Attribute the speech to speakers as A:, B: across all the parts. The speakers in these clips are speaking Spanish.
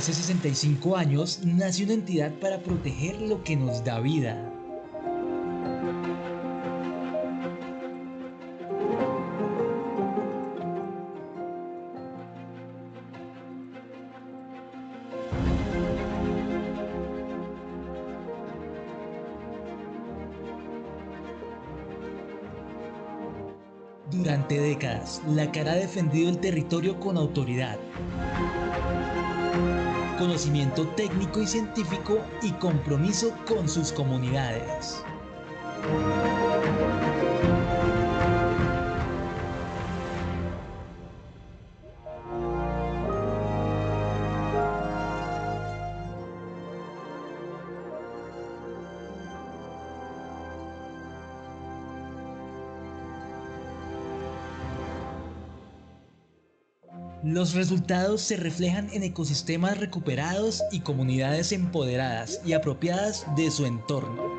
A: Hace 65 años nació una entidad para proteger lo que nos da vida. Durante décadas, la CAR ha defendido el territorio con autoridad, conocimiento técnico y científico y compromiso con sus comunidades. Los resultados se reflejan en ecosistemas recuperados y comunidades empoderadas y apropiadas de su entorno.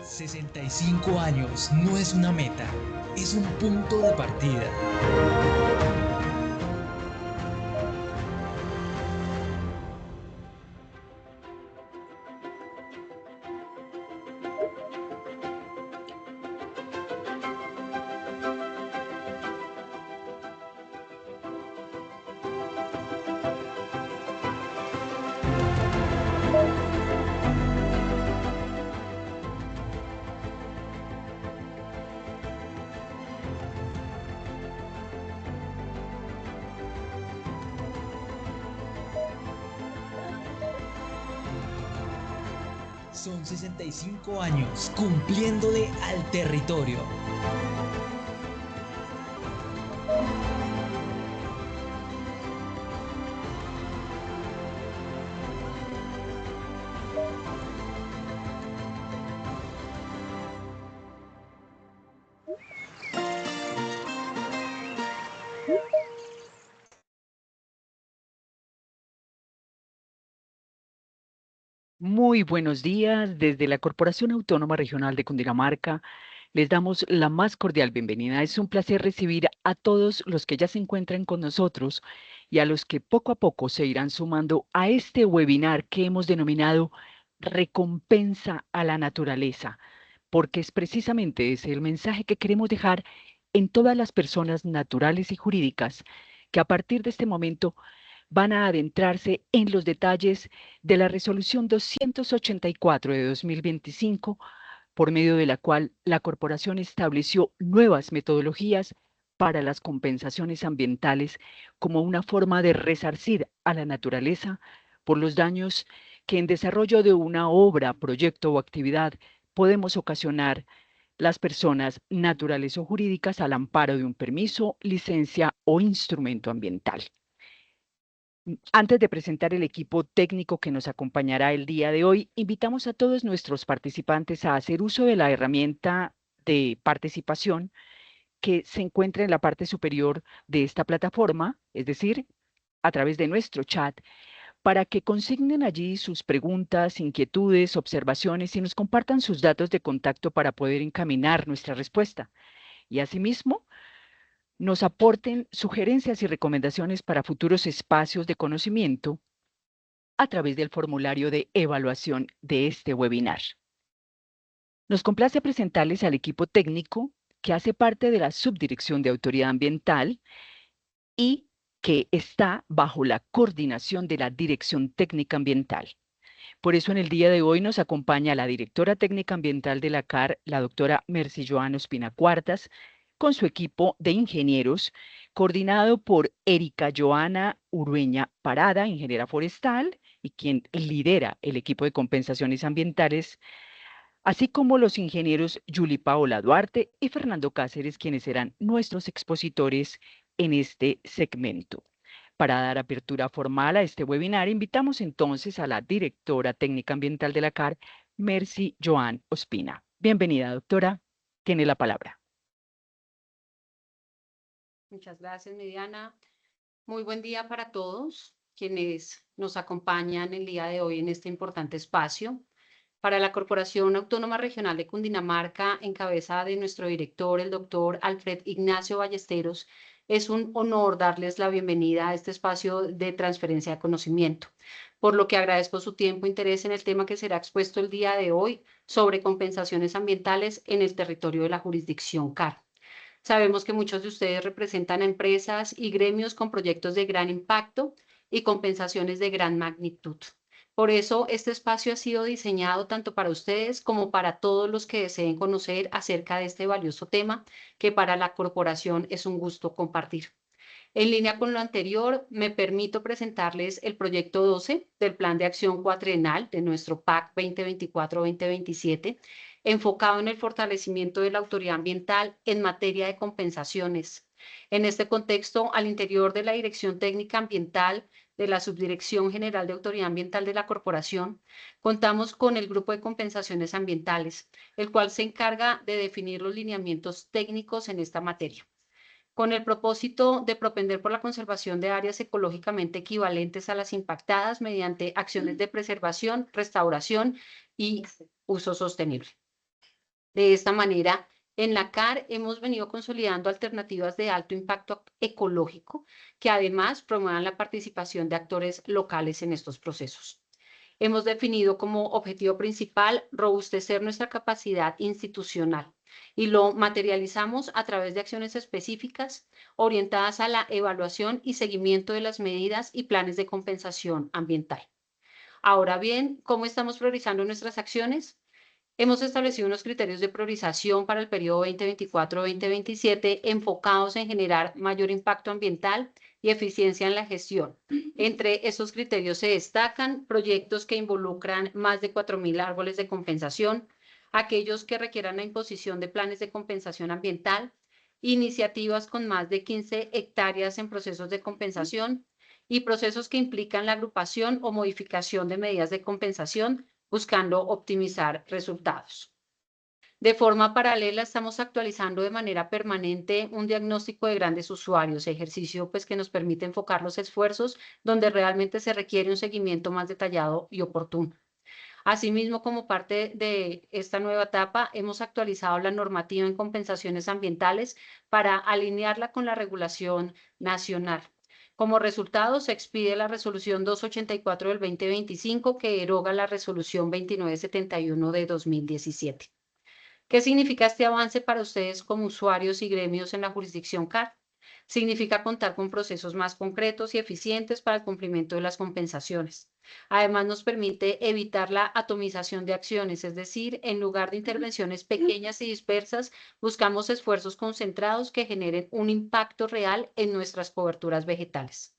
A: «65 años no es una meta, es un punto de partida». Son 65 años cumpliéndole al territorio.
B: Muy buenos días. Desde la Corporación Autónoma Regional de Cundinamarca les damos la más cordial bienvenida. Es un placer recibir a todos los que ya se encuentran con nosotros y a los que poco a poco se irán sumando a este webinar que hemos denominado Recompensa a la Naturaleza, porque es precisamente ese el mensaje que queremos dejar en todas las personas naturales y jurídicas que a partir de este momento van a adentrarse en los detalles de la Resolución 284 de 2025, por medio de la cual la corporación estableció nuevas metodologías para las compensaciones ambientales como una forma de resarcir a la naturaleza por los daños que en desarrollo de una obra, proyecto o actividad podemos ocasionar las personas naturales o jurídicas al amparo de un permiso, licencia o instrumento ambiental. Antes de presentar el equipo técnico que nos acompañará el día de hoy, invitamos a todos nuestros participantes a hacer uso de la herramienta de participación que se encuentra en la parte superior de esta plataforma, es decir, a través de nuestro chat, para que consignen allí sus preguntas, inquietudes, observaciones y nos compartan sus datos de contacto para poder encaminar nuestra respuesta. Y asimismo, nos aporten sugerencias y recomendaciones para futuros espacios de conocimiento a través del formulario de evaluación de este webinar. Nos complace presentarles al equipo técnico que hace parte de la Subdirección de Autoridad Ambiental y que está bajo la coordinación de la Dirección Técnica Ambiental. Por eso en el día de hoy nos acompaña la Directora Técnica Ambiental de la CAR, la doctora Mercy Joana Ospina Cuartas, con su equipo de ingenieros, coordinado por Erika Joana Urueña Parada, ingeniera forestal, y quien lidera el equipo de compensaciones ambientales, así como los ingenieros Yuli Paola Duarte y Fernando Cáceres, quienes serán nuestros expositores en este segmento. Para dar apertura formal a este webinar, invitamos entonces a la directora técnica ambiental de la CAR, Mercy Joan Ospina. Bienvenida, doctora. Tiene la palabra.
C: Muchas gracias, Mediana. Muy buen día para todos quienes nos acompañan el día de hoy en este importante espacio. Para la Corporación Autónoma Regional de Cundinamarca, en cabeza de nuestro director, el doctor Alfred Ignacio Ballesteros, es un honor darles la bienvenida a este espacio de transferencia de conocimiento, por lo que agradezco su tiempo e interés en el tema que será expuesto el día de hoy sobre compensaciones ambientales en el territorio de la jurisdicción CAR. Sabemos que muchos de ustedes representan a empresas y gremios con proyectos de gran impacto y compensaciones de gran magnitud. Por eso, este espacio ha sido diseñado tanto para ustedes como para todos los que deseen conocer acerca de este valioso tema que para la corporación es un gusto compartir. En línea con lo anterior, me permito presentarles el proyecto 12 del Plan de Acción Cuatrienal de nuestro PAC 2024-2027, enfocado en el fortalecimiento de la autoridad ambiental en materia de compensaciones. En este contexto, al interior de la Dirección Técnica Ambiental de la Subdirección General de Autoridad Ambiental de la Corporación, contamos con el Grupo de Compensaciones Ambientales, el cual se encarga de definir los lineamientos técnicos en esta materia con el propósito de propender por la conservación de áreas ecológicamente equivalentes a las impactadas mediante acciones de preservación, restauración y uso sostenible. De esta manera, en la CAR hemos venido consolidando alternativas de alto impacto ecológico que además promuevan la participación de actores locales en estos procesos. Hemos definido como objetivo principal robustecer nuestra capacidad institucional y lo materializamos a través de acciones específicas orientadas a la evaluación y seguimiento de las medidas y planes de compensación ambiental. Ahora bien, ¿cómo estamos priorizando nuestras acciones? Hemos establecido unos criterios de priorización para el periodo 2024-2027 enfocados en generar mayor impacto ambiental y eficiencia en la gestión. Entre esos criterios se destacan proyectos que involucran más de 4.000 árboles de compensación, aquellos que requieran la imposición de planes de compensación ambiental, iniciativas con más de 15 hectáreas en procesos de compensación y procesos que implican la agrupación o modificación de medidas de compensación buscando optimizar resultados. De forma paralela, estamos actualizando de manera permanente un diagnóstico de grandes usuarios, ejercicio pues, que nos permite enfocar los esfuerzos donde realmente se requiere un seguimiento más detallado y oportuno. Asimismo, como parte de esta nueva etapa, hemos actualizado la normativa en compensaciones ambientales para alinearla con la regulación nacional. Como resultado, se expide la resolución 284 del 2025 que deroga la resolución 2971 de 2017. ¿Qué significa este avance para ustedes como usuarios y gremios en la jurisdicción CAR? Significa contar con procesos más concretos y eficientes para el cumplimiento de las compensaciones. Además, nos permite evitar la atomización de acciones, es decir, en lugar de intervenciones pequeñas y dispersas, buscamos esfuerzos concentrados que generen un impacto real en nuestras coberturas vegetales.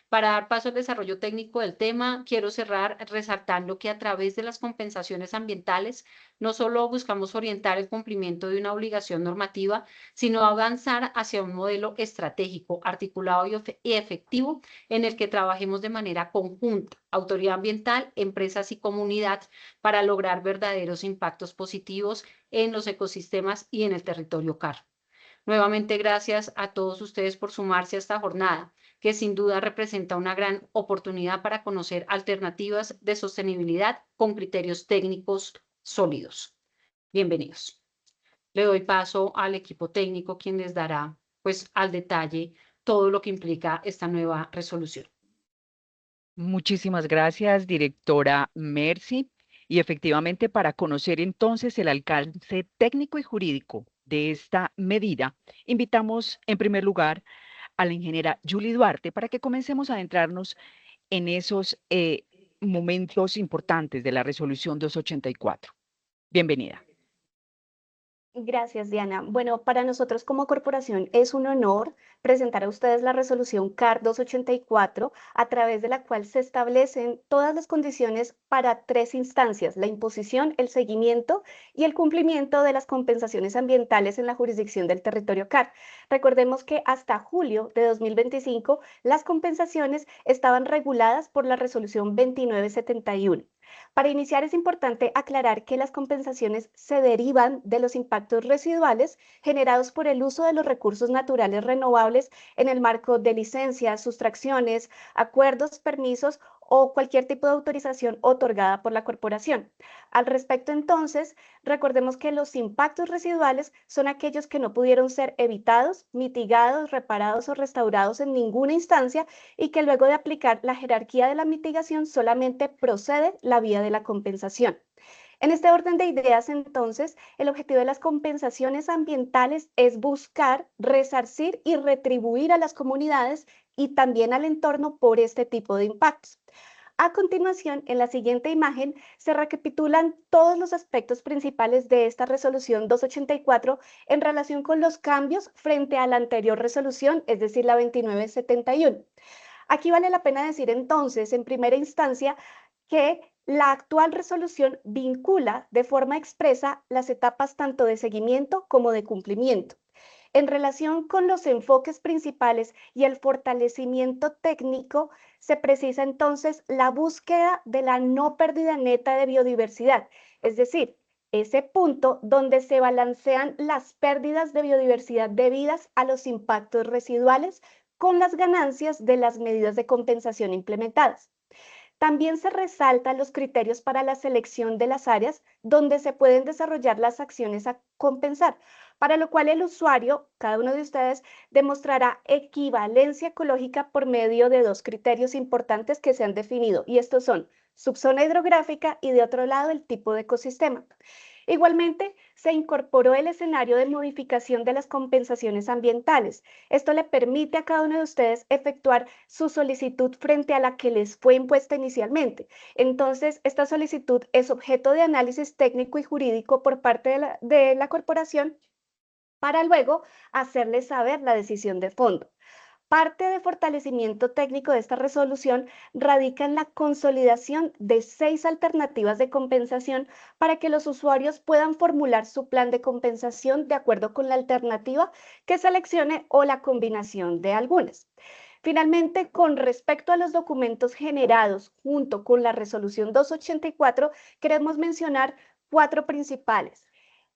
C: Para dar paso al desarrollo técnico del tema, quiero cerrar resaltando que a través de las compensaciones ambientales no solo buscamos orientar el cumplimiento de una obligación normativa, sino avanzar hacia un modelo estratégico, articulado y efectivo en el que trabajemos de manera conjunta, autoridad ambiental, empresas y comunidad, para lograr verdaderos impactos positivos en los ecosistemas y en el territorio CAR. Nuevamente, gracias a todos ustedes por sumarse a esta jornada, que sin duda representa una gran oportunidad para conocer alternativas de sostenibilidad con criterios técnicos sólidos. Bienvenidos. Le doy paso al equipo técnico, quien les dará, pues, al detalle todo lo que implica esta nueva resolución.
B: Muchísimas gracias, directora Mercy. Y efectivamente, para conocer entonces el alcance técnico y jurídico de esta medida, invitamos en primer lugar a la ingeniera Julie Duarte para que comencemos a adentrarnos en esos momentos importantes de la resolución 284. Bienvenida.
D: Gracias, Diana. Bueno, para nosotros como corporación es un honor presentar a ustedes la resolución CAR 284, a través de la cual se establecen todas las condiciones para tres instancias: la imposición, el seguimiento y el cumplimiento de las compensaciones ambientales en la jurisdicción del territorio CAR. Recordemos que hasta julio de 2025 las compensaciones estaban reguladas por la resolución 2971. Para iniciar, es importante aclarar que las compensaciones se derivan de los impactos residuales generados por el uso de los recursos naturales renovables en el marco de licencias, sustracciones, acuerdos, permisos o cualquier tipo de autorización otorgada por la corporación. Al respecto, entonces, recordemos que los impactos residuales son aquellos que no pudieron ser evitados, mitigados, reparados o restaurados en ninguna instancia, y que luego de aplicar la jerarquía de la mitigación solamente procede la vía de la compensación. En este orden de ideas, entonces, el objetivo de las compensaciones ambientales es buscar, resarcir y retribuir a las comunidades y también al entorno por este tipo de impactos. A continuación, en la siguiente imagen, se recapitulan todos los aspectos principales de esta resolución 284 en relación con los cambios frente a la anterior resolución, es decir, la 2971. Aquí vale la pena decir entonces, en primera instancia, que la actual resolución vincula de forma expresa las etapas tanto de seguimiento como de cumplimiento. En relación con los enfoques principales y el fortalecimiento técnico, se precisa entonces la búsqueda de la no pérdida neta de biodiversidad, es decir, ese punto donde se balancean las pérdidas de biodiversidad debidas a los impactos residuales con las ganancias de las medidas de compensación implementadas. También se resaltan los criterios para la selección de las áreas donde se pueden desarrollar las acciones a compensar, para lo cual el usuario, cada uno de ustedes, demostrará equivalencia ecológica por medio de dos criterios importantes que se han definido, y estos son subzona hidrográfica y, de otro lado, el tipo de ecosistema. Igualmente, se incorporó el escenario de modificación de las compensaciones ambientales. Esto le permite a cada uno de ustedes efectuar su solicitud frente a la que les fue impuesta inicialmente. Entonces, esta solicitud es objeto de análisis técnico y jurídico por parte de la corporación, para luego hacerles saber la decisión de fondo. Parte de fortalecimiento técnico de esta resolución radica en la consolidación de 6 alternativas de compensación para que los usuarios puedan formular su plan de compensación de acuerdo con la alternativa que seleccione o la combinación de algunas. Finalmente, con respecto a los documentos generados junto con la resolución 284, queremos mencionar 4 principales.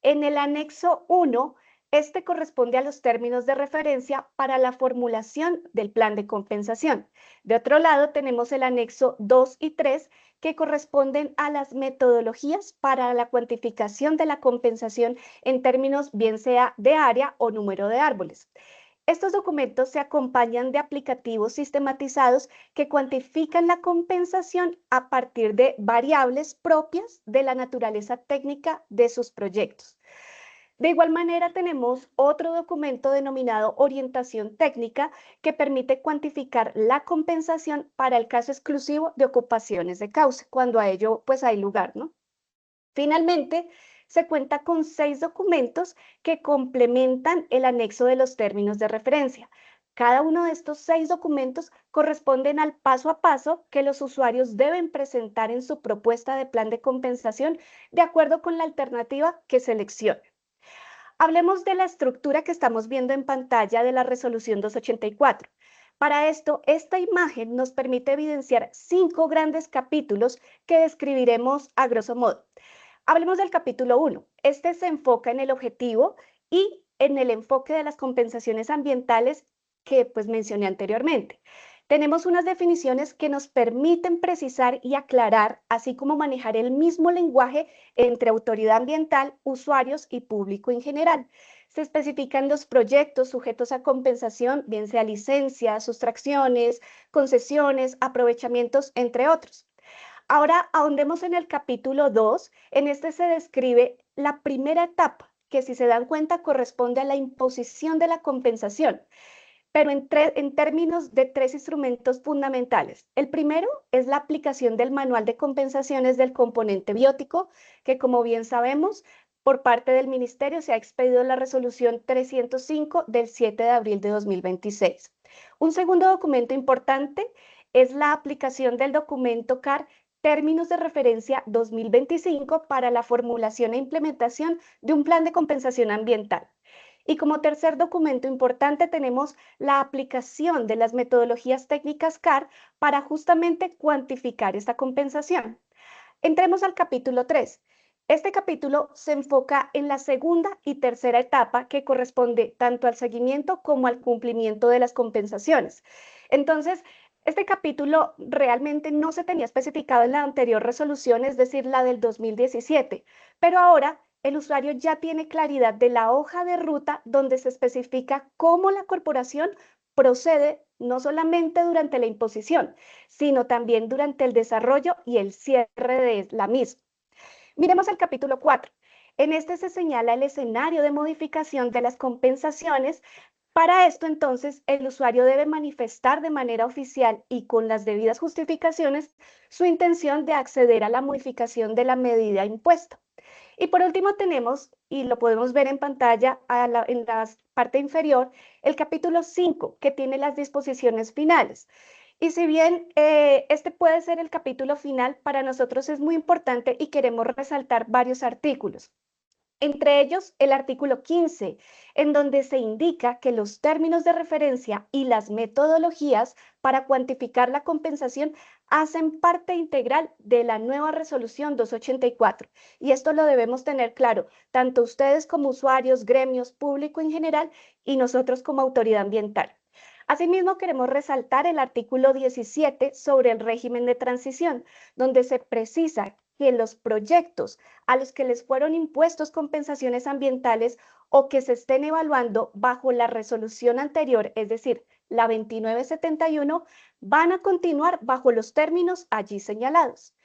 D: En el anexo 1, este corresponde a los términos de referencia para la formulación del plan de compensación. De otro lado, tenemos el anexo 2 y 3, que corresponden a las metodologías para la cuantificación de la compensación en términos bien sea de área o número de árboles. Estos documentos se acompañan de aplicativos sistematizados que cuantifican la compensación a partir de variables propias de la naturaleza técnica de sus proyectos. De igual manera, tenemos otro documento denominado orientación técnica, que permite cuantificar la compensación para el caso exclusivo de ocupaciones de cauce, cuando a ello pues hay lugar, ¿no? Finalmente, se cuenta con 6 documentos que complementan el anexo de los términos de referencia. Cada uno de estos 6 documentos corresponden al paso a paso que los usuarios deben presentar en su propuesta de plan de compensación de acuerdo con la alternativa que seleccionen. Hablemos de la estructura que estamos viendo en pantalla de la resolución 284. Para esto, esta imagen nos permite evidenciar 5 grandes capítulos que describiremos a grosso modo. Hablemos del capítulo 1. Este se enfoca en el objetivo y en el enfoque de las compensaciones ambientales que pues mencioné anteriormente. Tenemos unas definiciones que nos permiten precisar y aclarar, así como manejar el mismo lenguaje entre autoridad ambiental, usuarios y público en general. Se especifican los proyectos sujetos a compensación, bien sea licencias, sustracciones, concesiones, aprovechamientos, entre otros. Ahora ahondemos en el capítulo 2. En este se describe la primera etapa, que, si se dan cuenta, corresponde a la imposición de la compensación, pero en términos de 3 instrumentos fundamentales. El primero es la aplicación del manual de compensaciones del componente biótico, que, como bien sabemos, por parte del Ministerio se ha expedido la resolución 305 del 7 de abril de 2026. Un segundo documento importante es la aplicación del documento CAR Términos de Referencia 2025 para la formulación e implementación de un plan de compensación ambiental. Y como tercer documento importante tenemos la aplicación de las metodologías técnicas CAR para justamente cuantificar esta compensación. Entremos al capítulo 3. Este capítulo se enfoca en la segunda y tercera etapa que corresponde tanto al seguimiento como al cumplimiento de las compensaciones. Entonces, este capítulo realmente no se tenía especificado en la anterior resolución, es decir, la del 2017, pero ahora el usuario ya tiene claridad de la hoja de ruta donde se especifica cómo la corporación procede no solamente durante la imposición, sino también durante el desarrollo y el cierre de la misma. Miremos el capítulo 4. En este se señala el escenario de modificación de las compensaciones. Para esto, entonces, el usuario debe manifestar de manera oficial y con las debidas justificaciones su intención de acceder a la modificación de la medida impuesta. Y por último tenemos, y lo podemos ver en pantalla en la parte inferior, el capítulo 5, que tiene las disposiciones finales. Y si bien este puede ser el capítulo final, para nosotros es muy importante y queremos resaltar varios artículos. Entre ellos, el artículo 15, en donde se indica que los términos de referencia y las metodologías para cuantificar la compensación hacen parte integral de la nueva resolución 284. Y esto lo debemos tener claro, tanto ustedes como usuarios, gremios, público en general y nosotros como autoridad ambiental. Asimismo, queremos resaltar el artículo 17 sobre el régimen de transición, donde se precisa que los proyectos a los que les fueron impuestos compensaciones ambientales o que se estén evaluando bajo la resolución anterior, es decir, la 2971, van a continuar bajo los términos allí señalados.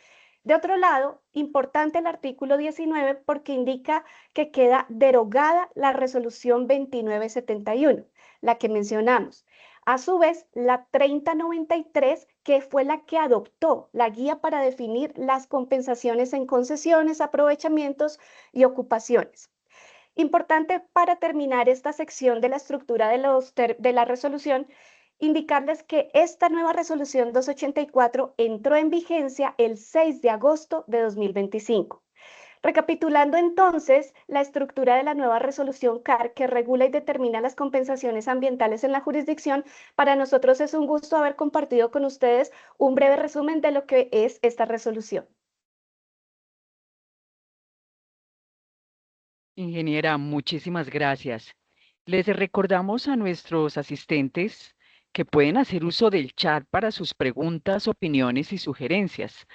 D: De otro lado, importante el artículo 19 porque indica que queda derogada la resolución 2971, la que mencionamos. A su vez, la 3093, que fue la que adoptó la guía para definir las compensaciones en concesiones, aprovechamientos y ocupaciones. Importante para terminar esta sección de la estructura de la resolución, indicarles que esta nueva resolución 284 entró en vigencia el 6 de agosto de 2025. Recapitulando entonces la estructura de la nueva resolución CAR que regula y determina las compensaciones ambientales en la jurisdicción, para nosotros es un gusto haber compartido con ustedes un breve resumen de lo que es esta resolución.
B: Ingeniera, muchísimas gracias. Les recordamos a nuestros asistentes que pueden hacer uso del chat para sus preguntas, opiniones y sugerencias.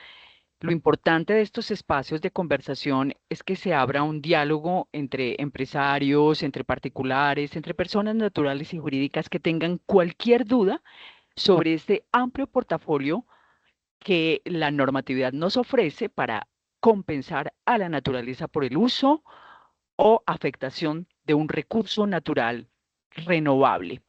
B: Lo importante de estos espacios de conversación es que se abra un diálogo entre empresarios, entre particulares, entre personas naturales y jurídicas que tengan cualquier duda sobre este amplio portafolio que la normatividad nos ofrece para compensar a la naturaleza por el uso o afectación de un recurso natural renovable.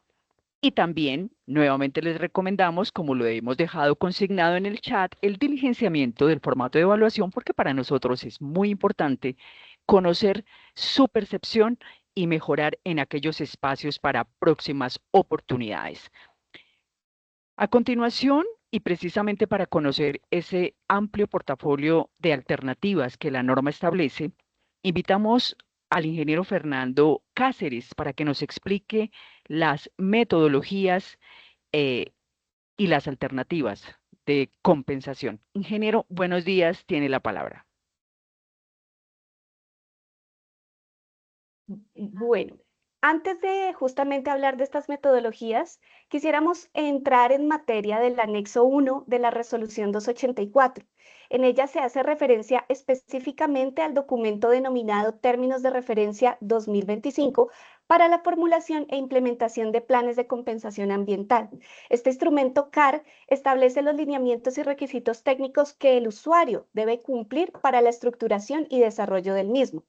B: Y también, nuevamente les recomendamos, como lo hemos dejado consignado en el chat, el diligenciamiento del formato de evaluación, porque para nosotros es muy importante conocer su percepción y mejorar en aquellos espacios para próximas oportunidades. A continuación, y precisamente para conocer ese amplio portafolio de alternativas que la norma establece, invitamos al ingeniero Fernando Cáceres para que nos explique las metodologías y las alternativas de compensación. Ingeniero, buenos días, tiene la palabra.
D: Bueno, antes de justamente hablar de estas metodologías, quisiéramos entrar en materia del anexo 1 de la resolución 284. En ella se hace referencia específicamente al documento denominado Términos de Referencia 2025 para la formulación e implementación de planes de compensación ambiental. Este instrumento CAR establece los lineamientos y requisitos técnicos que el usuario debe cumplir para la estructuración y desarrollo del mismo.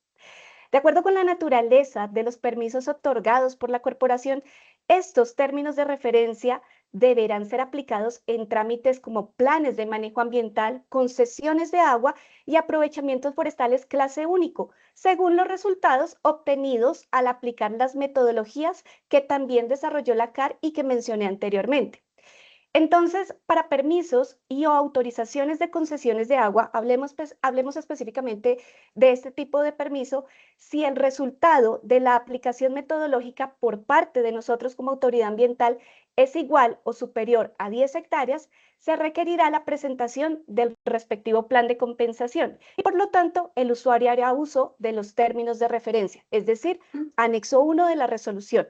D: De acuerdo con la naturaleza de los permisos otorgados por la corporación, estos términos de referencia deberán ser aplicados en trámites como planes de manejo ambiental, concesiones de agua y aprovechamientos forestales clase único, según los resultados obtenidos al aplicar las metodologías que también desarrolló la CAR y que mencioné anteriormente. Entonces, para permisos y o autorizaciones de concesiones de agua, hablemos específicamente de este tipo de permiso, si el resultado de la aplicación metodológica por parte de nosotros como autoridad ambiental es igual o superior a 10 hectáreas, se requerirá la presentación del respectivo plan de compensación y por lo tanto el usuario hará uso de los términos de referencia, es decir, anexo 1 de la resolución.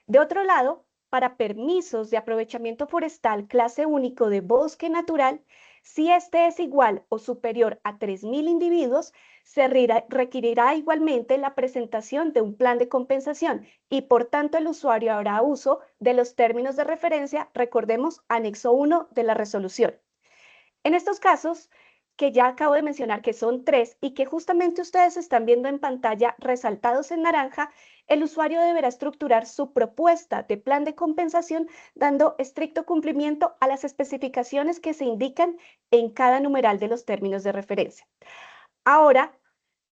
D: De otro lado, para permisos de aprovechamiento forestal clase único de bosque natural, si este es igual o superior a 3.000 individuos, se requerirá igualmente la presentación de un plan de compensación y por tanto el usuario hará uso de los términos de referencia, recordemos, anexo 1 de la resolución. En estos casos, que ya acabo de mencionar que son 3 y que justamente ustedes están viendo en pantalla resaltados en naranja, el usuario deberá estructurar su propuesta de plan de compensación dando estricto cumplimiento a las especificaciones que se indican en cada numeral de los términos de referencia. Ahora,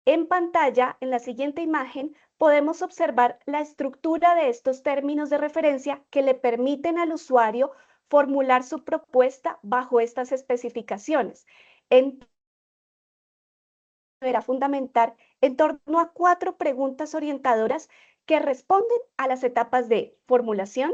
D: en pantalla, en la siguiente imagen, podemos observar la estructura de estos términos de referencia que le permiten al usuario formular su propuesta bajo estas especificaciones. Deberá fundamentar en torno a 4 preguntas orientadoras que responden a las etapas de formulación,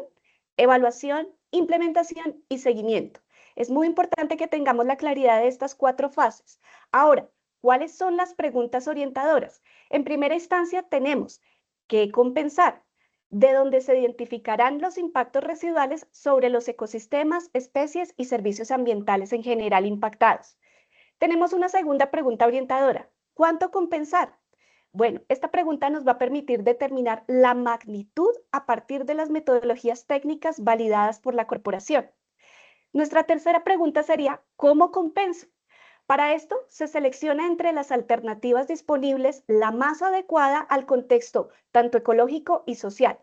D: evaluación, implementación y seguimiento. Es muy importante que tengamos la claridad de estas 4 fases. Ahora, ¿cuáles son las preguntas orientadoras? En primera instancia tenemos qué compensar, de donde se identificarán los impactos residuales sobre los ecosistemas, especies y servicios ambientales en general impactados. Tenemos una segunda pregunta orientadora. ¿Cuánto compensar? Bueno, esta pregunta nos va a permitir determinar la magnitud a partir de las metodologías técnicas validadas por la corporación. Nuestra tercera pregunta sería, ¿cómo compenso? Para esto, se selecciona entre las alternativas disponibles la más adecuada al contexto tanto ecológico y social.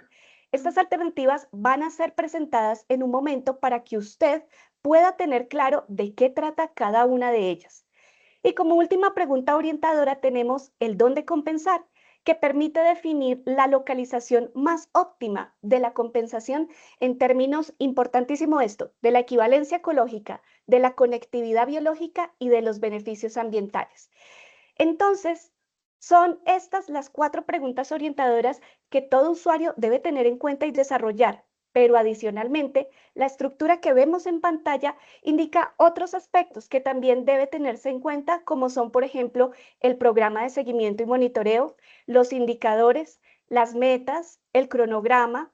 D: Estas alternativas van a ser presentadas en un momento para que usted pueda tener claro de qué trata cada una de ellas. Y como última pregunta orientadora tenemos el dónde compensar, que permite definir la localización más óptima de la compensación en términos, importantísimo esto, de la equivalencia ecológica, de la conectividad biológica y de los beneficios ambientales. Entonces, son estas las 4 preguntas orientadoras que todo usuario debe tener en cuenta y desarrollar. Pero adicionalmente, la estructura que vemos en pantalla indica otros aspectos que también debe tenerse en cuenta, como son, por ejemplo, el programa de seguimiento y monitoreo, los indicadores, las metas, el cronograma,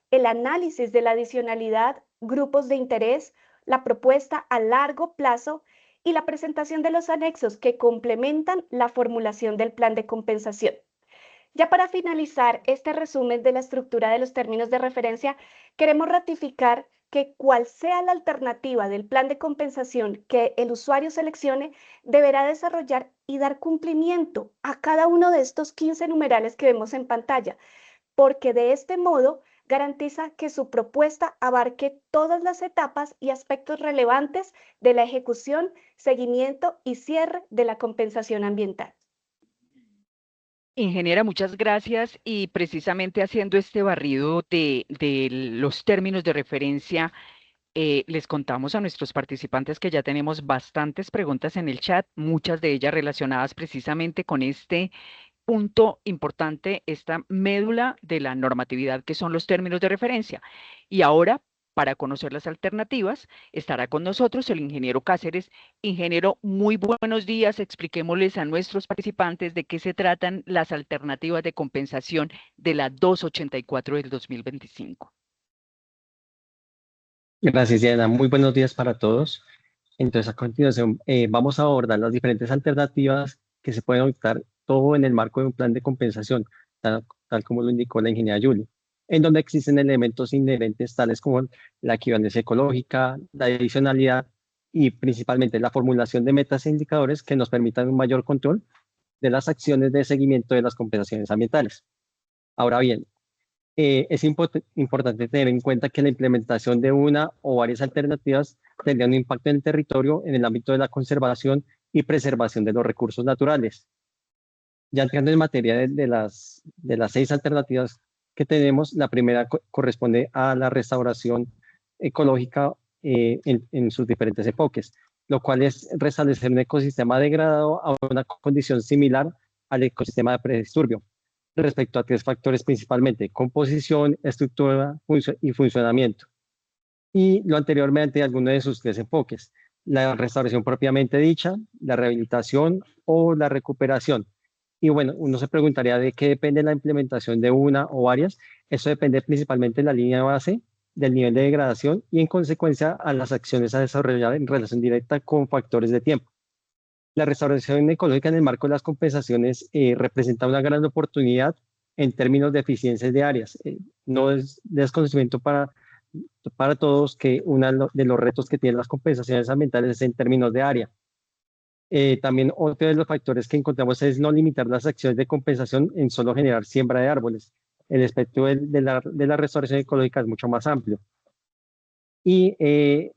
D: el análisis de la adicionalidad, grupos de interés, la propuesta a largo plazo y la presentación de los anexos que complementan la formulación del plan de compensación. Ya para finalizar este resumen de la estructura de los términos de referencia, queremos ratificar que cual sea la alternativa del plan de compensación que el usuario seleccione, deberá desarrollar y dar cumplimiento a cada uno de estos 15 numerales que vemos en pantalla, porque de este modo garantiza que su propuesta abarque todas las etapas y aspectos relevantes de la ejecución, seguimiento y cierre de la compensación ambiental.
B: Ingeniera, muchas gracias y precisamente haciendo este barrido de los términos de referencia, les contamos a nuestros participantes que ya tenemos bastantes preguntas en el chat, muchas de ellas relacionadas precisamente con este punto importante, esta médula de la normatividad que son los términos de referencia. Y ahora, para conocer las alternativas, estará con nosotros el ingeniero Cáceres. Ingeniero, muy buenos días. Expliquémosles a nuestros participantes de qué se tratan las alternativas de compensación de la 284 del 2025.
E: Gracias, Diana. Muy buenos días para todos. Entonces, a continuación, vamos a abordar las diferentes alternativas que se pueden optar, todo en el marco de un plan de compensación, tal como lo indicó la ingeniera Julie, en donde existen elementos inherentes tales como la equivalencia ecológica, la adicionalidad y principalmente la formulación de metas e indicadores que nos permitan un mayor control de las acciones de seguimiento de las compensaciones ambientales. Ahora bien, Es importante tener en cuenta que la implementación de una o varias alternativas tendría un impacto en el territorio en el ámbito de la conservación y preservación de los recursos naturales. Ya entrando en materia de las 6 alternativas que tenemos, la primera corresponde a la restauración ecológica en sus diferentes enfoques, lo cual es restablecer un ecosistema degradado a una condición similar al ecosistema de predisturbio, respecto a 3 factores principalmente: composición, estructura y funcionamiento. Y lo anterior mediante alguno de sus 3 enfoques: la restauración propiamente dicha, la rehabilitación o la recuperación. Y bueno, uno se preguntaría de qué depende la implementación de una o varias. Eso depende principalmente de la línea de base, del nivel de degradación y en consecuencia a las acciones a desarrollar en relación directa con factores de tiempo. La restauración ecológica en el marco de las compensaciones representa una gran oportunidad en términos de eficiencias de áreas. No es desconocimiento para todos que uno de los retos que tienen las compensaciones ambientales es en términos de área. También otro de los factores que encontramos es no limitar las acciones de compensación en solo generar siembra de árboles. El espectro de la restauración ecológica es mucho más amplio. Y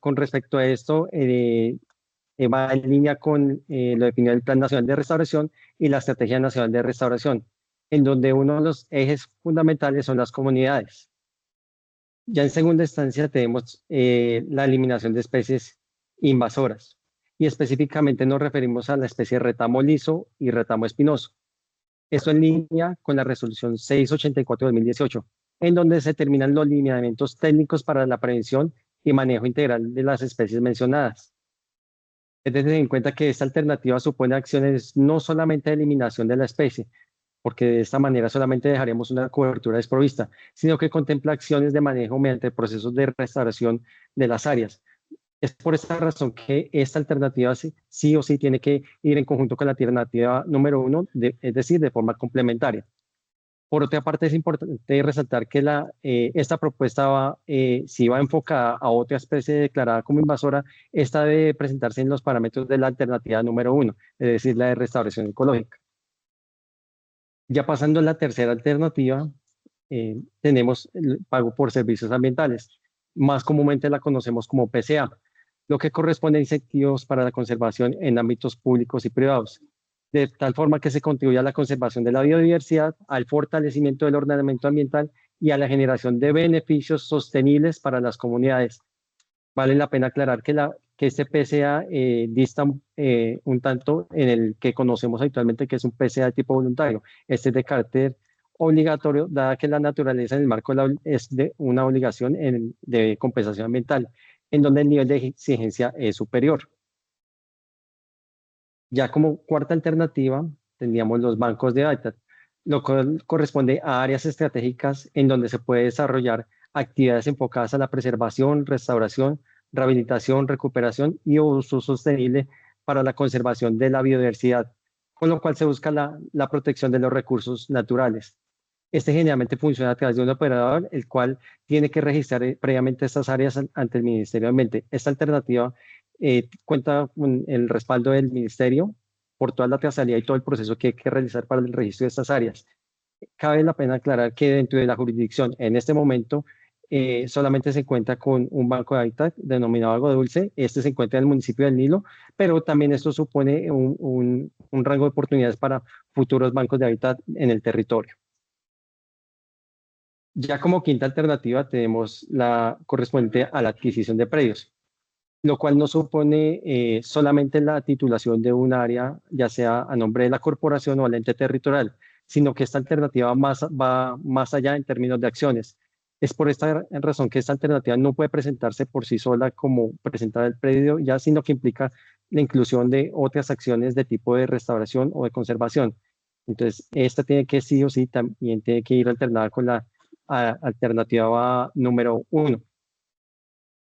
E: con respecto a esto, va en línea con lo definido el Plan Nacional de Restauración y la Estrategia Nacional de Restauración, en donde uno de los ejes fundamentales son las comunidades. Ya en segunda instancia tenemos la eliminación de especies invasoras, y específicamente nos referimos a la especie retamo liso y retamo espinoso. Esto en línea con la resolución 684 de 2018, en donde se determinan los lineamientos técnicos para la prevención y manejo integral de las especies mencionadas. Es de tener en cuenta que esta alternativa supone acciones no solamente de eliminación de la especie, porque de esta manera solamente dejaríamos una cobertura desprovista, sino que contempla acciones de manejo mediante procesos de restauración de las áreas. Es por esta razón que esta alternativa sí o sí tiene que ir en conjunto con la alternativa número 1, es decir, de forma complementaria. Por otra parte, es importante resaltar que esta propuesta si va enfocada a otra especie declarada como invasora, esta debe presentarse en los parámetros de la alternativa número 1, es decir, la de restauración ecológica. Ya pasando a la tercera alternativa, tenemos el pago por servicios ambientales. Más comúnmente la conocemos como PCA, lo que corresponde a incentivos para la conservación en ámbitos públicos y privados, de tal forma que se contribuye a la conservación de la biodiversidad, al fortalecimiento del ordenamiento ambiental y a la generación de beneficios sostenibles para las comunidades. Vale la pena aclarar que este PCA dista un tanto en el que conocemos habitualmente, que es un PCA de tipo voluntario. Este es de carácter obligatorio, dada que la naturaleza en el marco es de una obligación de compensación ambiental, en donde el nivel de exigencia es superior. Ya como cuarta alternativa, tendríamos los bancos de hábitat, lo cual corresponde a áreas estratégicas en donde se puede desarrollar actividades enfocadas a la preservación, restauración, rehabilitación, recuperación y uso sostenible para la conservación de la biodiversidad, con lo cual se busca la protección de los recursos naturales. Este generalmente funciona a través de un operador, el cual tiene que registrar previamente estas áreas ante el Ministerio de Ambiente. Esta alternativa cuenta con el respaldo del Ministerio por toda la trazabilidad y todo el proceso que hay que realizar para el registro de estas áreas. Cabe la pena aclarar que dentro de la jurisdicción, en este momento, solamente se cuenta con un banco de hábitat denominado Agua Dulce. Este se encuentra en el municipio del Nilo, pero también esto supone un rango de oportunidades para futuros bancos de hábitat en el territorio. Ya como quinta alternativa tenemos la correspondiente a la adquisición de predios, lo cual no supone solamente la titulación de un área, ya sea a nombre de la corporación o al ente territorial, sino que esta alternativa va más allá en términos de acciones. Es por esta razón que esta alternativa no puede presentarse por sí sola como presentar el predio, ya, sino que implica la inclusión de otras acciones de tipo de restauración o de conservación. Entonces, esta tiene que sí o sí también tiene que ir alternada con la alternativa número 1.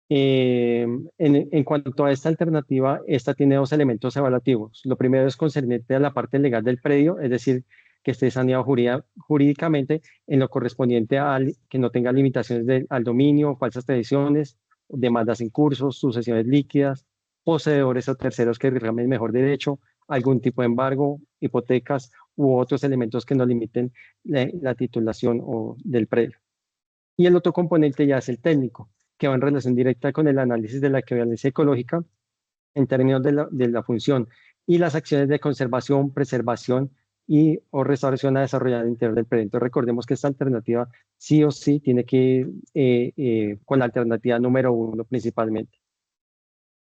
E: En cuanto a esta alternativa, esta tiene 2 elementos evaluativos. Lo primero es concerniente a la parte legal del predio, es decir, que esté saneado jurídicamente en lo correspondiente a que no tenga limitaciones al dominio, falsas tradiciones, demandas en curso, sucesiones líquidas, poseedores o terceros que reclamen mejor derecho, algún tipo de embargo, hipotecas u otros elementos que no limiten la titulación del predio. Y el otro componente ya es el técnico, que va en relación directa con el análisis de la equivalencia ecológica en términos de la función y las acciones de conservación, preservación y o restauración a desarrollar al interior del predio. Entonces, recordemos que esta alternativa sí o sí tiene que ir con la alternativa número 1 principalmente.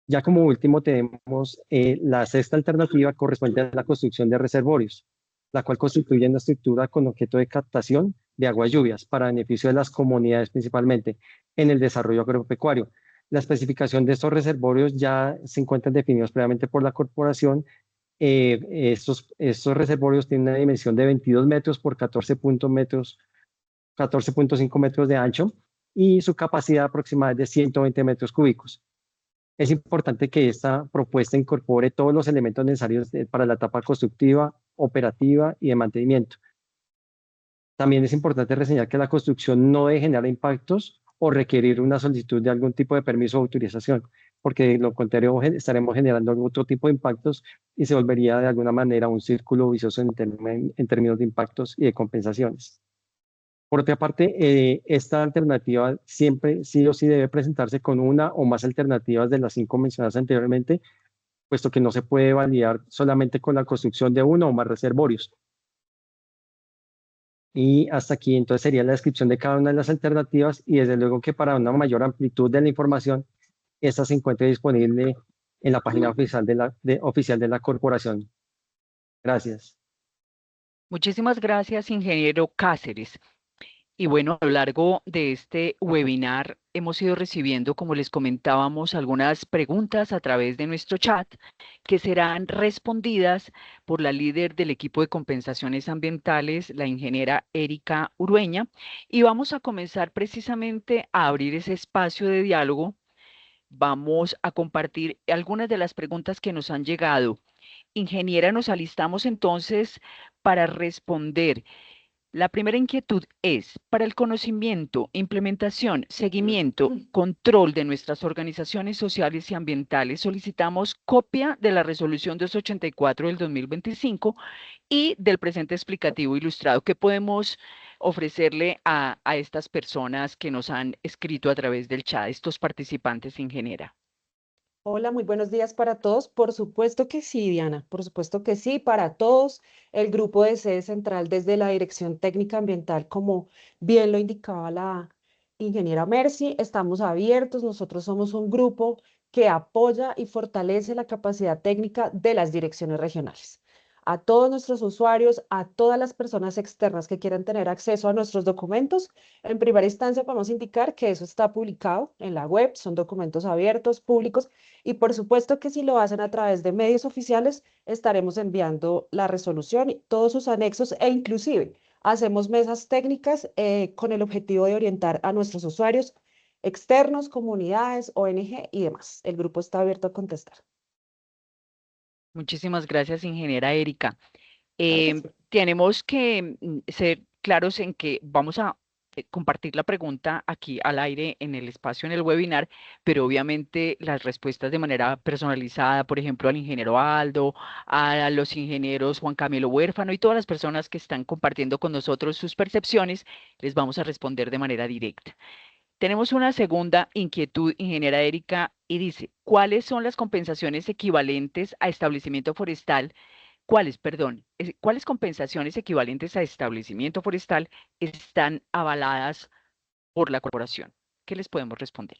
E: Ya como último tenemos la sexta alternativa correspondiente a la construcción de reservorios, la cual constituye una estructura con objeto de captación de aguas lluvias para beneficio de las comunidades principalmente en el desarrollo agropecuario. La especificación de estos reservorios ya se encuentran definidos previamente por la corporación. Estos reservorios tienen una dimensión de 22 metros por 14.5 metros de ancho y su capacidad aproximada es de 120 metros cúbicos. Es importante que esta propuesta incorpore todos los elementos necesarios para la etapa constructiva, operativa y de mantenimiento. También es importante reseñar que la construcción no debe generar impactos o requerir una solicitud de algún tipo de permiso o autorización, porque de lo contrario estaremos generando otro tipo de impactos y se volvería de alguna manera un círculo vicioso en términos de impactos y de compensaciones. Por otra parte, esta alternativa siempre sí o sí debe presentarse con una o más alternativas de las 5 mencionadas anteriormente, puesto que no se puede validar solamente con la construcción de uno o más reservorios. Y hasta aquí entonces sería la descripción de cada una de las alternativas y desde luego que para una mayor amplitud de la información, esta se encuentra disponible en la página oficial de la corporación. Gracias.
B: Muchísimas gracias, ingeniero Cáceres. Y bueno, a lo largo de este webinar hemos ido recibiendo, como les comentábamos, algunas preguntas a través de nuestro chat que serán respondidas por la líder del equipo de compensaciones ambientales, la ingeniera Erika Urueña. Y vamos a comenzar precisamente a abrir ese espacio de diálogo. Vamos a compartir algunas de las preguntas que nos han llegado. Ingeniera, nos alistamos entonces para responder. La primera inquietud es, para el conocimiento, implementación, seguimiento, control de nuestras organizaciones sociales y ambientales, solicitamos copia de la resolución 284 del 2025 y del presente explicativo ilustrado. ¿Qué podemos ofrecerle a estas personas que nos han escrito a través del chat, estos participantes, ingeniera?
F: Hola, muy buenos días para todos. Por supuesto que sí, Diana, por supuesto que sí, para todos. El grupo de sede central desde la Dirección Técnica Ambiental, como bien lo indicaba la ingeniera Mercy, estamos abiertos. Nosotros somos un grupo que apoya y fortalece la capacidad técnica de las direcciones regionales. A todos nuestros usuarios, a todas las personas externas que quieran tener acceso a nuestros documentos, en primera instancia podemos indicar que eso está publicado en la web, son documentos abiertos, públicos, y por supuesto que si lo hacen a través de medios oficiales, estaremos enviando la resolución y todos sus anexos e inclusive hacemos mesas técnicas con el objetivo de orientar a nuestros usuarios externos, comunidades, ONG y demás. El grupo está abierto a contestar.
B: Muchísimas gracias, ingeniera Erika.
F: Claro que sí.
B: Tenemos que ser claros en que vamos a compartir la pregunta aquí al aire en el espacio, en el webinar, pero obviamente las respuestas de manera personalizada, por ejemplo, al ingeniero Aldo, a los ingenieros Juan Camilo Huérfano y todas las personas que están compartiendo con nosotros sus percepciones, les vamos a responder de manera directa. Tenemos una segunda inquietud, ingeniera Erika, y dice, ¿cuáles son las compensaciones equivalentes a establecimiento forestal? ¿Cuáles compensaciones equivalentes a establecimiento forestal están avaladas por la corporación? ¿Qué les podemos responder?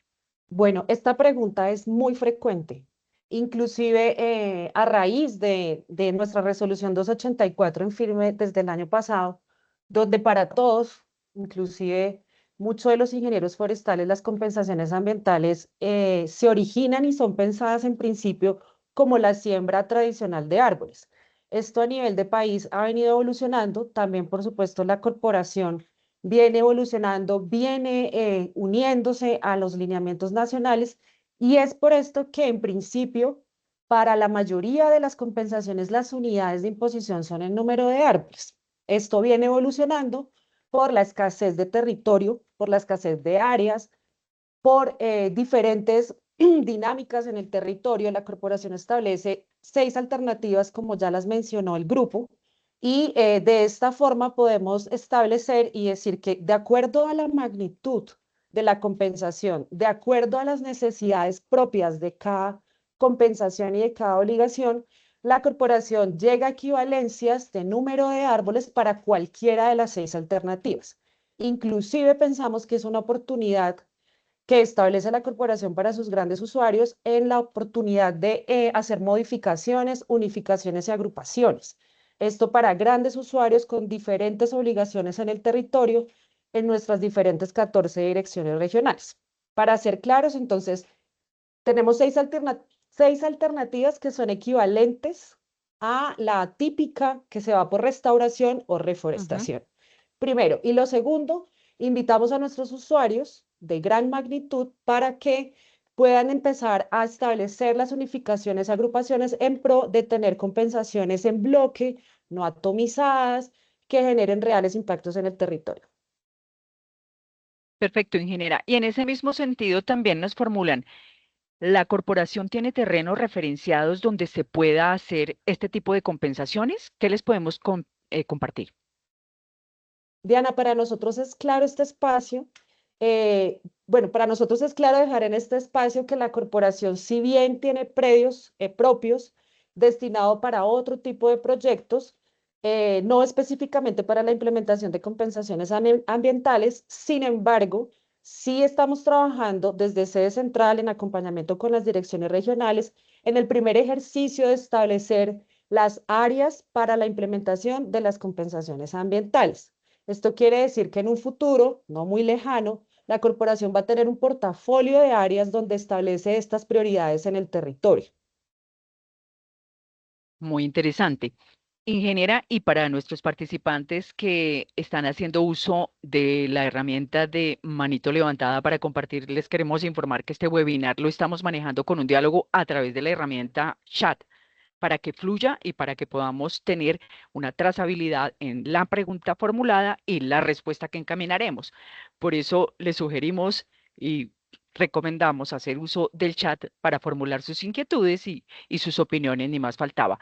F: Bueno, esta pregunta es muy frecuente, inclusive a raíz de nuestra resolución 284 en firme desde el año pasado, donde para todos, inclusive muchos de los ingenieros forestales, las compensaciones ambientales se originan y son pensadas en principio como la siembra tradicional de árboles. Esto a nivel de país ha venido evolucionando, también por supuesto la corporación viene evolucionando, viene uniéndose a los lineamientos nacionales y es por esto que en principio para la mayoría de las compensaciones las unidades de imposición son el número de árboles. Esto viene evolucionando por la escasez de territorio, por la escasez de áreas, por diferentes dinámicas en el territorio. La corporación establece 6 alternativas, como ya las mencionó el grupo, Y de esta forma podemos establecer y decir que de acuerdo a la magnitud de la compensación, de acuerdo a las necesidades propias de cada compensación y de cada obligación, la corporación llega a equivalencias de número de árboles para cualquiera de las 6 alternativas. Inclusive pensamos que es una oportunidad que establece la corporación para sus grandes usuarios en la oportunidad de hacer modificaciones, unificaciones y agrupaciones. Esto para grandes usuarios con diferentes obligaciones en el territorio en nuestras diferentes 14 direcciones regionales. Para ser claros, entonces, tenemos 6 alternativas que son equivalentes a la típica que se va por restauración o reforestación. Primero. Y lo segundo, invitamos a nuestros usuarios de gran magnitud para que puedan empezar a establecer las unificaciones, agrupaciones en pro de tener compensaciones en bloque, no atomizadas, que generen reales impactos en el territorio.
B: Perfecto, ingeniera. Y en ese mismo sentido también nos formulan, ¿la corporación tiene terrenos referenciados donde se pueda hacer este tipo de compensaciones? ¿Qué les podemos compartir?
F: Diana, para nosotros es claro este espacio. Bueno, para nosotros es claro dejar en este espacio que la corporación, si bien tiene predios propios destinados para otro tipo de proyectos, no específicamente para la implementación de compensaciones ambientales, sin embargo, sí estamos trabajando desde sede central en acompañamiento con las direcciones regionales en el primer ejercicio de establecer las áreas para la implementación de las compensaciones ambientales. Esto quiere decir que en un futuro, no muy lejano, la corporación va a tener un portafolio de áreas donde establece estas prioridades en el territorio.
B: Muy interesante. Ingeniera, y para nuestros participantes que están haciendo uso de la herramienta de manito levantada para compartir, les queremos informar que este webinar lo estamos manejando con un diálogo a través de la herramienta chat para que fluya y para que podamos tener una trazabilidad en la pregunta formulada y la respuesta que encaminaremos. Por eso les sugerimos y recomendamos hacer uso del chat para formular sus inquietudes y sus opiniones, ni más faltaba.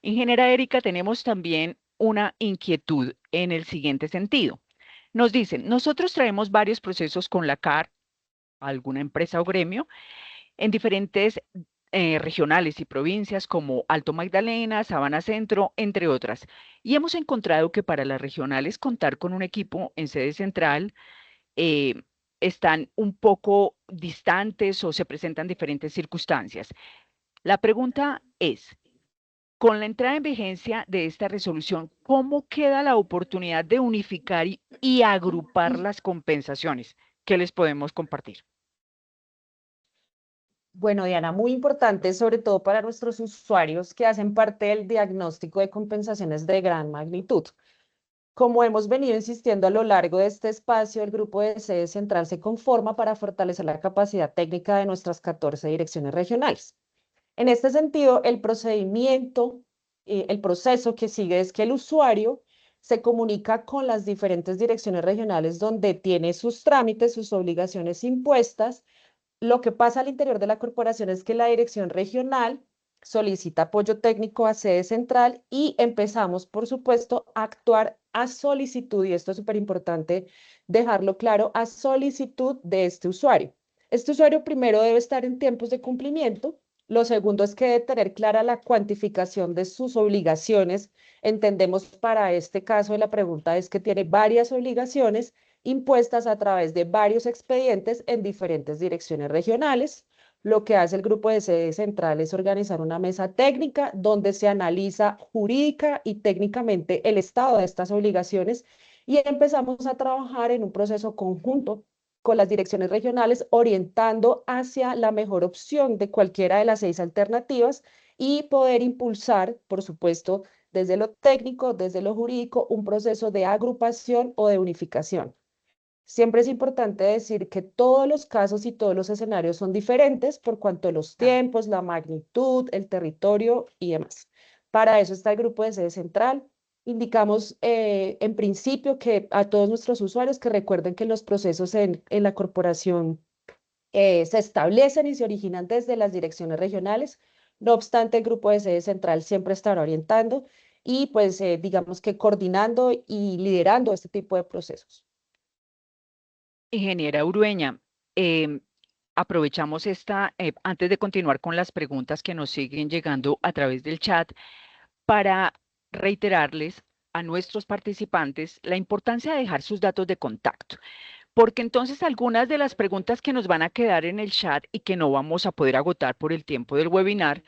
B: Ingeniera Erika, tenemos también una inquietud en el siguiente sentido. Nos dicen, nosotros traemos varios procesos con la CAR, alguna empresa o gremio, en diferentes regionales y provincias como Alto Magdalena, Sabana Centro, entre otras. Y hemos encontrado que para las regionales contar con un equipo en sede central eh, están un poco distantes o se presentan diferentes circunstancias. La pregunta es, con la entrada en vigencia de esta resolución, ¿cómo queda la oportunidad de unificar y agrupar las compensaciones? ¿Qué les podemos compartir?
F: Bueno, Diana, muy importante, sobre todo para nuestros usuarios que hacen parte del diagnóstico de compensaciones de gran magnitud. Como hemos venido insistiendo a lo largo de este espacio, el grupo de sede central se conforma para fortalecer la capacidad técnica de nuestras 14 direcciones regionales. En este sentido, el procedimiento, el proceso que sigue es que el usuario se comunica con las diferentes direcciones regionales donde tiene sus trámites, sus obligaciones impuestas. Lo que pasa al interior de la corporación es que la dirección regional solicita apoyo técnico a sede central y empezamos, por supuesto, a actuar a solicitud, y esto es súper importante dejarlo claro, a solicitud de este usuario. Este usuario primero debe estar en tiempos de cumplimiento. Lo segundo es que debe tener clara la cuantificación de sus obligaciones. Entendemos para este caso de la pregunta es que tiene varias obligaciones impuestas a través de varios expedientes en diferentes direcciones regionales. Lo que hace el grupo de sede central es organizar una mesa técnica donde se analiza jurídica y técnicamente el estado de estas obligaciones y empezamos a trabajar en un proceso conjunto con las direcciones regionales, orientando hacia la mejor opción de cualquiera de las 6 alternativas y poder impulsar, por supuesto, desde lo técnico, desde lo jurídico, un proceso de agrupación o de unificación. Siempre es importante decir que todos los casos y todos los escenarios son diferentes por cuanto a los tiempos, la magnitud, el territorio y demás. Para eso está el grupo de sede central. Indicamos en principio que a todos nuestros usuarios que recuerden que los procesos en la corporación se establecen y se originan desde las direcciones regionales. No obstante, el grupo de sede central siempre estará orientando y pues digamos que coordinando y liderando este tipo de procesos.
B: Ingeniera Urueña, aprovechamos antes de continuar con las preguntas que nos siguen llegando a través del chat, para reiterarles a nuestros participantes la importancia de dejar sus datos de contacto, porque entonces algunas de las preguntas que nos van a quedar en el chat y que no vamos a poder agotar por el tiempo del webinar,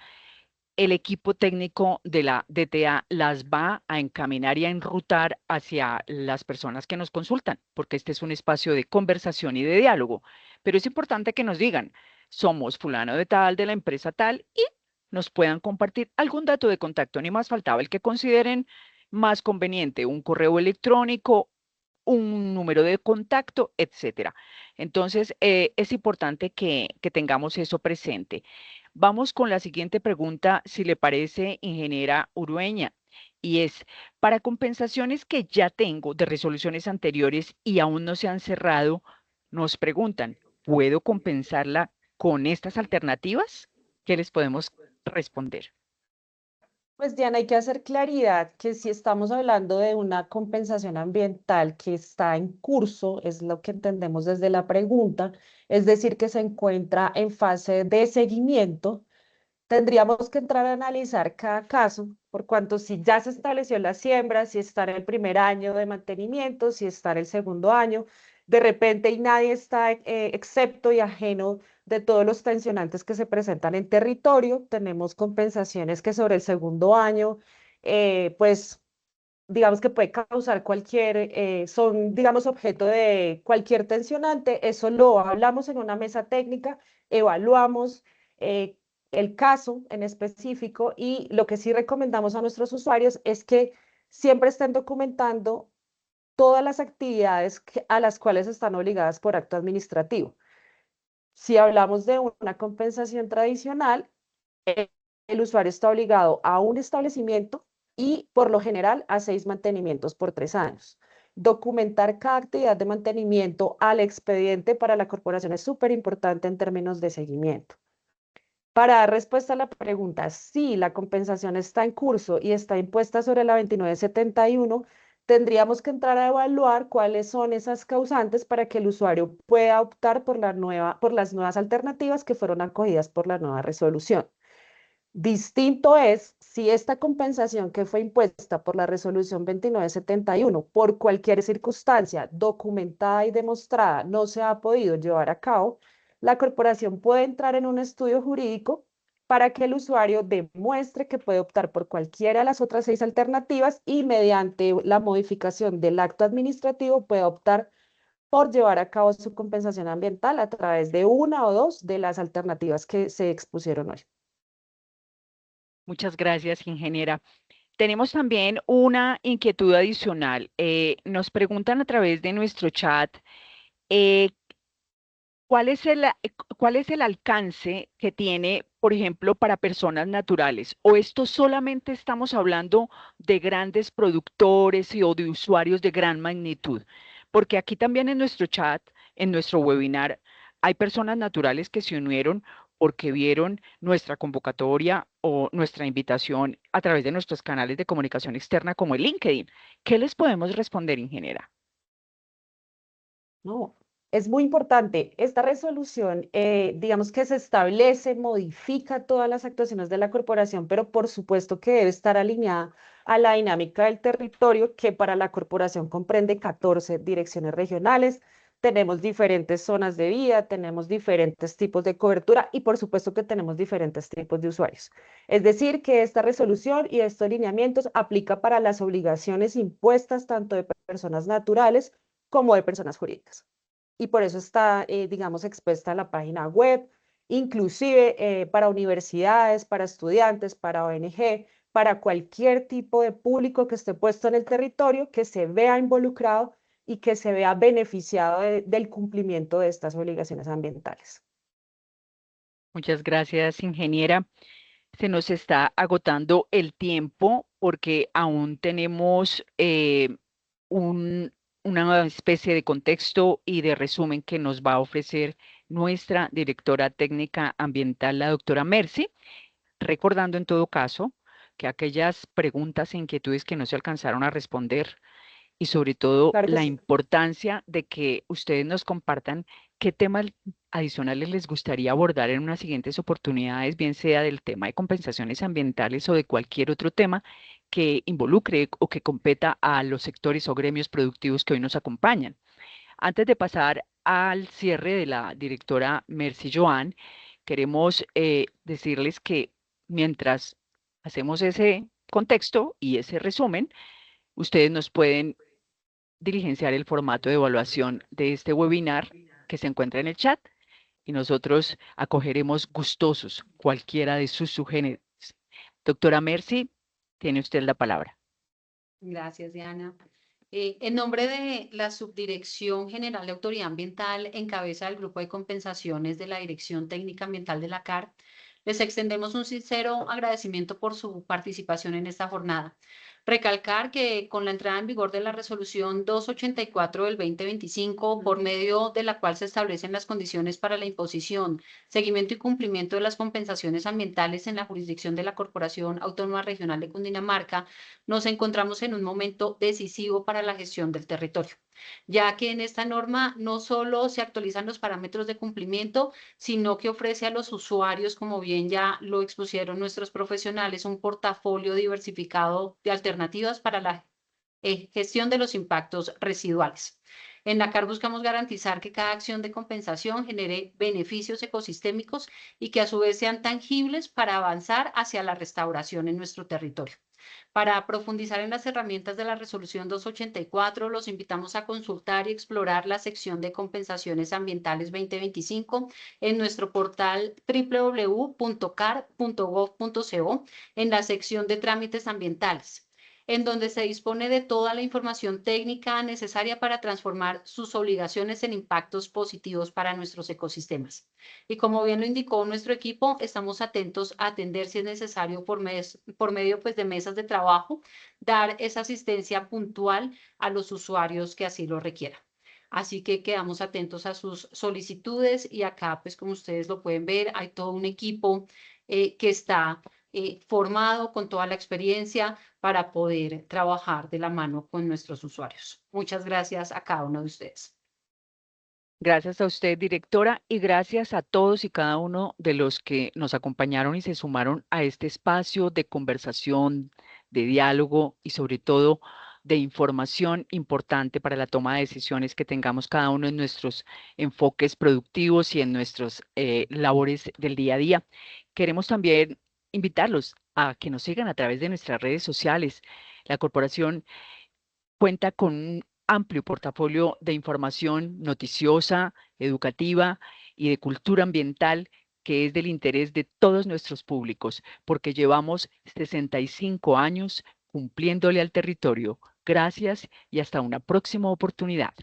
B: el equipo técnico de la DTA las va a encaminar y a enrutar hacia las personas que nos consultan, porque este es un espacio de conversación y de diálogo. Pero es importante que nos digan, somos fulano de tal, de la empresa tal, y nos puedan compartir algún dato de contacto, ni más faltaba el que consideren más conveniente, un correo electrónico, un número de contacto, etcétera. Entonces, es importante que tengamos eso presente. Vamos con la siguiente pregunta, si le parece, ingeniera Urueña, y es, para compensaciones que ya tengo de resoluciones anteriores y aún no se han cerrado, nos preguntan, ¿puedo compensarla con estas alternativas? ¿Qué les podemos responder?
F: Pues Diana, hay que hacer claridad que si estamos hablando de una compensación ambiental que está en curso, es lo que entendemos desde la pregunta, es decir, que se encuentra en fase de seguimiento, tendríamos que entrar a analizar cada caso, por cuanto si ya se estableció la siembra, si está en el primer año de mantenimiento, si está en el segundo año, de repente y nadie está excepto y ajeno de todos los tensionantes que se presentan en territorio. Tenemos compensaciones que sobre el segundo año, pues digamos que puede causar son, digamos, objeto de cualquier tensionante. Eso lo hablamos en una mesa técnica, evaluamos eh, el caso en específico y lo que sí recomendamos a nuestros usuarios es que siempre estén documentando todas las actividades a las cuales están obligadas por acto administrativo. Si hablamos de una compensación tradicional, el usuario está obligado a un establecimiento y por lo general a 6 mantenimientos por 3 años. Documentar cada actividad de mantenimiento al expediente para la corporación es súper importante en términos de seguimiento. Para dar respuesta a la pregunta, si la compensación está en curso y está impuesta sobre la 2971, tendríamos que entrar a evaluar cuáles son esas causantes para que el usuario pueda optar por las nuevas alternativas que fueron acogidas por la nueva resolución. Distinto es si esta compensación que fue impuesta por la resolución 2971 por cualquier circunstancia documentada y demostrada no se ha podido llevar a cabo, la corporación puede entrar en un estudio jurídico para que el usuario demuestre que puede optar por cualquiera de las otras 6 alternativas y mediante la modificación del acto administrativo puede optar por llevar a cabo su compensación ambiental a través de una o dos de las alternativas que se expusieron hoy.
B: Muchas gracias, ingeniera. Tenemos también una inquietud adicional. Nos preguntan a través de nuestro chat, eh, ¿cuál es el alcance que tiene, por ejemplo, para personas naturales? ¿O esto solamente estamos hablando de grandes productores o de usuarios de gran magnitud? Porque aquí también en nuestro chat, en nuestro webinar, hay personas naturales que se unieron porque vieron nuestra convocatoria o nuestra invitación a través de nuestros canales de comunicación externa como el LinkedIn. ¿Qué les podemos responder, ingeniera?
F: No, es muy importante. Esta resolución, digamos que se establece, modifica todas las actuaciones de la corporación, pero por supuesto que debe estar alineada a la dinámica del territorio, que para la corporación comprende 14 direcciones regionales. Tenemos diferentes zonas de vida, tenemos diferentes tipos de cobertura y por supuesto que tenemos diferentes tipos de usuarios. Es decir, que esta resolución y estos lineamientos aplica para las obligaciones impuestas tanto de personas naturales como de personas jurídicas. Y por eso está, digamos, expuesta en la página web, inclusive para universidades, para estudiantes, para ONG, para cualquier tipo de público que esté puesto en el territorio, que se vea involucrado y que se vea beneficiado del cumplimiento de estas obligaciones ambientales.
B: Muchas gracias, ingeniera. Se nos está agotando el tiempo porque aún tenemos una especie de contexto y de resumen que nos va a ofrecer nuestra directora técnica ambiental, la doctora Mercy. Recordando en todo caso que aquellas preguntas e inquietudes que no se alcanzaron a responder y sobre todo
F: Claro que
B: la
F: sí.
B: importancia de que ustedes nos compartan qué temas adicionales les gustaría abordar en unas siguientes oportunidades, bien sea del tema de compensaciones ambientales o de cualquier otro tema que involucre o que competa a los sectores o gremios productivos que hoy nos acompañan. Antes de pasar al cierre de la directora Mercy Joan, queremos decirles que mientras hacemos ese contexto y ese resumen, ustedes nos pueden diligenciar el formato de evaluación de este webinar que se encuentra en el chat y nosotros acogeremos gustosos cualquiera de sus sugerencias. Doctora Mercy, tiene usted la palabra.
C: Gracias, Diana. En nombre de la Subdirección General de Autoridad Ambiental, en cabeza del Grupo de Compensaciones de la Dirección Técnica Ambiental de la CAR, les extendemos un sincero agradecimiento por su participación en esta jornada. Recalcar que con la entrada en vigor de la resolución 284 del 2025, por medio de la cual se establecen las condiciones para la imposición, seguimiento y cumplimiento de las compensaciones ambientales en la jurisdicción de la Corporación Autónoma Regional de Cundinamarca, nos encontramos en un momento decisivo para la gestión del territorio, ya que en esta norma no solo se actualizan los parámetros de cumplimiento, sino que ofrece a los usuarios, como bien ya lo expusieron nuestros profesionales, un portafolio diversificado de alternativas para la gestión de los impactos residuales. En la CAR buscamos garantizar que cada acción de compensación genere beneficios ecosistémicos y que a su vez sean tangibles para avanzar hacia la restauración en nuestro territorio. Para profundizar en las herramientas de la resolución 284, los invitamos a consultar y explorar la sección de compensaciones ambientales 2025 en nuestro portal www.car.gov.co en la sección de trámites ambientales, en donde se dispone de toda la información técnica necesaria para transformar sus obligaciones en impactos positivos para nuestros ecosistemas. Y como bien lo indicó nuestro equipo, estamos atentos a atender si es necesario por medio pues, de mesas de trabajo, dar esa asistencia puntual a los usuarios que así lo requieran. Así que quedamos atentos a sus solicitudes y acá, pues como ustedes lo pueden ver, hay todo un equipo que está formado con toda la experiencia para poder trabajar de la mano con nuestros usuarios. Muchas gracias a cada uno de ustedes.
B: Gracias a usted, directora, y gracias a todos y cada uno de los que nos acompañaron y se sumaron a este espacio de conversación, de diálogo y sobre todo de información importante para la toma de decisiones que tengamos cada uno en nuestros enfoques productivos y en nuestras labores del día a día. Queremos también invitarlos a que nos sigan a través de nuestras redes sociales. La corporación cuenta con un amplio portafolio de información noticiosa, educativa y de cultura ambiental que es del interés de todos nuestros públicos, porque llevamos 65 años cumpliéndole al territorio. Gracias y hasta una próxima oportunidad.